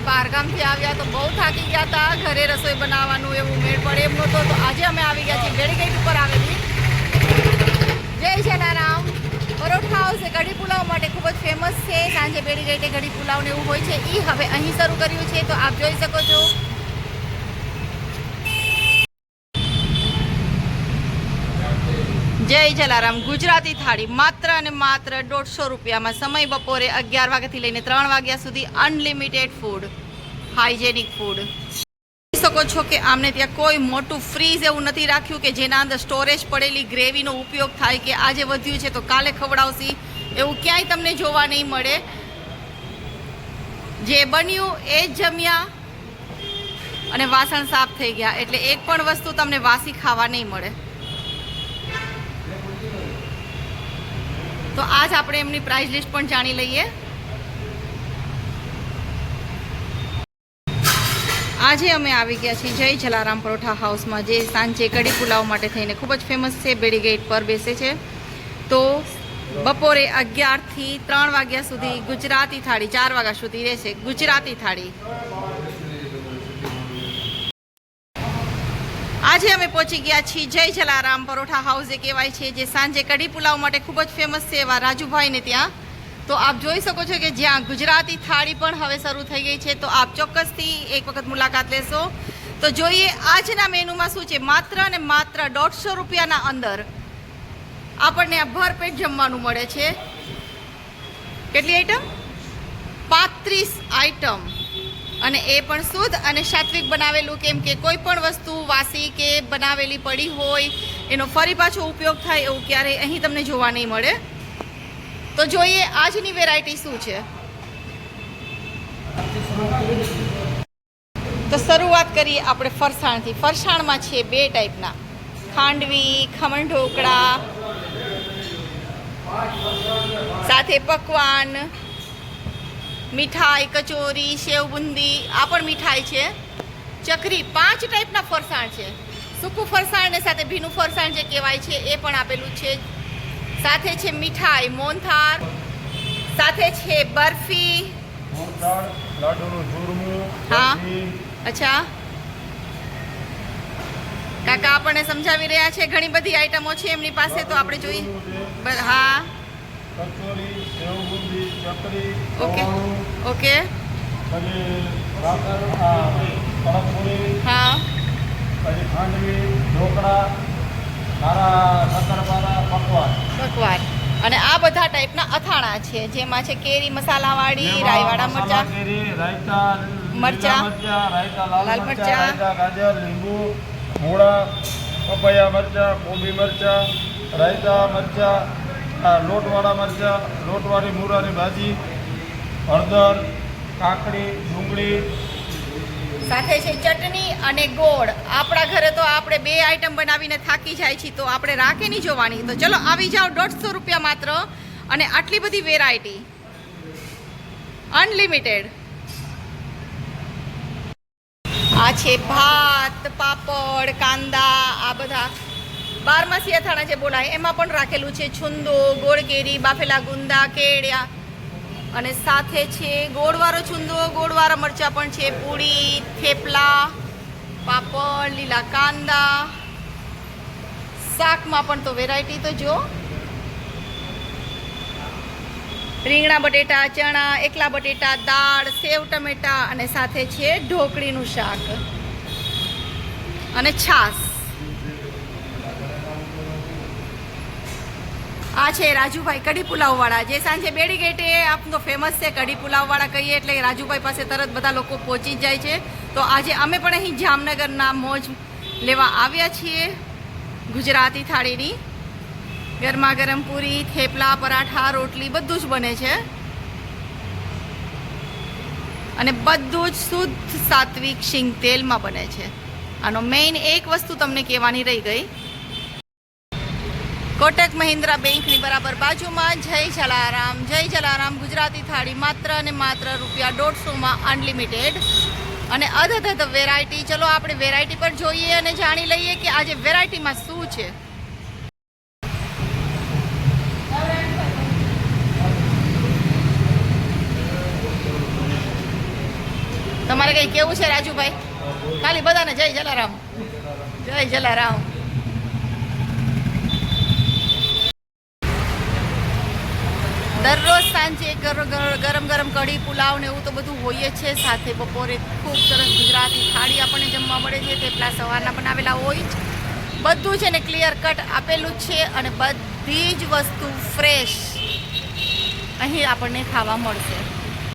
બહારગામથી આવ્યા તો બહુ થાકી ગયા હતા, ઘરે રસોઈ બનાવવાનું એવું મેળ પડે એમ નહોતો. તો આજે અમે આવી ગયા છીએ બેડીગેટ ઉપર આવેલી જય જલારામ પરોઠા હાઉસ. એ કઢી પુલાવ માટે ખૂબ જ ફેમસ છે. સાંજે બેડીગેટે કઢી પુલાવ ને એવું હોય છે. એ હવે અહીં શરૂ કર્યું છે, તો આપ જોઈ શકો છો. જય જલારામ ગુજરાતી થાળી માત્ર અને માત્ર 150 રૂપિયામાં. સમય બપોરે 11 વાગ્યાથી લઈને 3 વાગ્યા સુધી. Unlimited food, hygienic food. જોઈ શકો છો કે આમને ત્યાં કોઈ મોટું ફ્રીઝ એવું નથી રાખ્યું કે જેના અંદર સ્ટોરેજ પડેલી ગ્રેવીનો ઉપયોગ થાય કે આજે વધ્યું છે તો કાલે ખવડાવશી, એવું ક્યાંય તમને જોવા નહીં મળે. જે બન્યું એ જ જમ્યા અને વાસણ સાફ થઈ ગયા, એટલે એક પણ વસ્તુ તમને વાસી ખાવા નહીં મળે. તો આજ આપણે એમની પ્રાઇસ લિસ્ટ પણ જાણી લઈએ. આજે અમે આવી ગયા છીએ જય જલારામ પરોઠા હાઉસમાં, જે સાંજે કઢી પુલાવ માટે થઈને ખૂબ જ ફેમસ છે. બેડીગેટ પર બેસે છે. તો બપોરે 11 થી 3 વાગ્યા સુધી ગુજરાતી થાળી, 4 વાગ્યા સુધી રહેશે ગુજરાતી થાળી. આજે અમે પહોંચી ગયા છીએ જય જલારામ પરોઠા હાઉસ એ કહેવાય છે, જે સાંજે કઢી પુલાવ માટે ખૂબ જ ફેમસ છે એવા રાજુભાઈને ત્યાં. તો આપ જોઈ શકો છો કે જ્યાં ગુજરાતી થાળી પણ હવે શરૂ થઈ ગઈ છે. તો આપ ચોક્કસથી એક વખત મુલાકાત લેશો. તો જોઈએ આજના મેનુમાં શું છે. માત્ર અને માત્ર 150 રૂપિયાના અંદર આપણને આ ભરપેટ જમવાનું મળે છે. કેટલી આઈટમ? 35 આઈટમ, અને એ પણ શુદ્ધ અને સાત્વિક બનાવેલું. કેમ કે કોઈ પણ વસ્તુ વાસી કે બનાવેલી પડી હોય એનો ફરી પાછો ઉપયોગ થાય એવું ક્યારેય અહીં તમને જોવા નહીં મળે. તો જોઈએ આજની વેરાયટી શું છે. તો શરૂઆત કરીએ આપણે ફરસાણથી. ફરસાણમાં છે 2 ટાઈપના, ખાંડવી, ખમણ ઢોકળા, સાથે પકવાન, મીઠાઈ, કચોરી, સેવ બુંદી, આ પણ મીઠાઈ છે, ચકરી. 5 ટાઈપના ફરસાણ છે. સૂકું ફરસાણ ને સાથે ભીનું ફરસાણ જે કહેવાય છે એ પણ આપેલું છે. સાથે છે મીઠાઈ, મોહનથાળ, સાથે છે બરફી, હા અચ્છા કાકા આપણને સમજાવી રહ્યા છે. ઘણી બધી આઈટમો છે એમની પાસે, તો આપણે જોઈએ. હા ઓકે ઓકે હા પકવાન. અને આ બધા ટાઈપના અથાણા છે, જેમાં છે કેરી મસાલાવાળી, રાઈવાળા મરચા, લાલ મરચા, ગાજર, લીંબુ, મૂળા, પપૈયા મરચા, કોબી મરચા, રાયતા મરચા, લોટવાળા મરચા, લોટવાળી મૂળાની ભાજી, હળદર, કાકડી, ડુંગળી, સાથે છે ચટણી અને ગોળ. આપણા ઘરે તો આપણે 2 આઈટમ બનાવીને થાકી જાય છે, તો આપણે રાખે નહીં જોવાની. તો ચલો આવી જાઓ 150 રૂપિયા માત્ર, અને આટલી બધી વેરાયટી, અનલિમિટેડ. આ છે ભાત, પાપડ, કાંદા, આ બધા બારમાસી અથાણા જે બોલાય એમાં પણ રાખેલું છે. છુંદો, ગોળ કેરી, બાફેલા ગુંદા, કેળિયા, અને સાથે છે ગોળવાળો છુંદો, ગોળવાળા મરચાં પણ છે, પૂરી, થેપલા, પાપડ, લીલા કાંદા. શાકમાં પણ તો વેરાયટી તો જો, રીંગણા બટેટા, ચણા, એકલા બટેટા, દાળ, સેવ ટમેટા, અને સાથે છે ઢોકળીનું શાક અને છાશ. આ છે રાજુભાઈ કઢી પુલાવવાળા, જે સાંજે બેડીગેટે આપનો ફેમસ છે. કઢી પુલાવવાળા કહીએ એટલે રાજુભાઈ પાસે તરત બધા લોકો પહોંચી જ જાય છે. તો આજે અમે પણ અહીં જામનગરના મોજ લેવા આવ્યા છીએ ગુજરાતી થાળીની. ગરમા ગરમ પૂરી, થેપલા, પરાઠા, રોટલી બધું જ બને છે, અને બધું જ શુદ્ધ સાત્વિક શીંગ તેલમાં બને છે. આનો મેઇન એક વસ્તુ તમને કહેવાની રહી ગઈ. કોટક મહિન્દ્રા બેંકની બરાબર બાજુમાં જય જલારામ ગુજરાતી થાળી માત્ર અને માત્ર ₹150માં અનલિમિટેડ, અને અધધ વેરાયટી. ચલો આપણે વેરાયટી પર જોઈએ અને જાણી લઈએ કે આજે વેરાયટીમાં શું છે. તમારે કંઈ કેવું છે રાજુભાઈ? ખાલી બધાને જય જલારામ, જય જલારામ. દરરોજ સાંજે ગરમ ગરમ કઢી પુલાવ ને એવું તો બધું હોય જ છે. સાથે બપોરે ખૂબ સરસ ગુજરાતી થાળી આપણને જમવા મળે છે. થેપલા સવારના બનાવેલા હોય જ, બધું છે ને ક્લિયર કટ આપેલું જ છે અને બધી જ વસ્તુ ફ્રેશ અહીં આપણને ખાવા મળશે.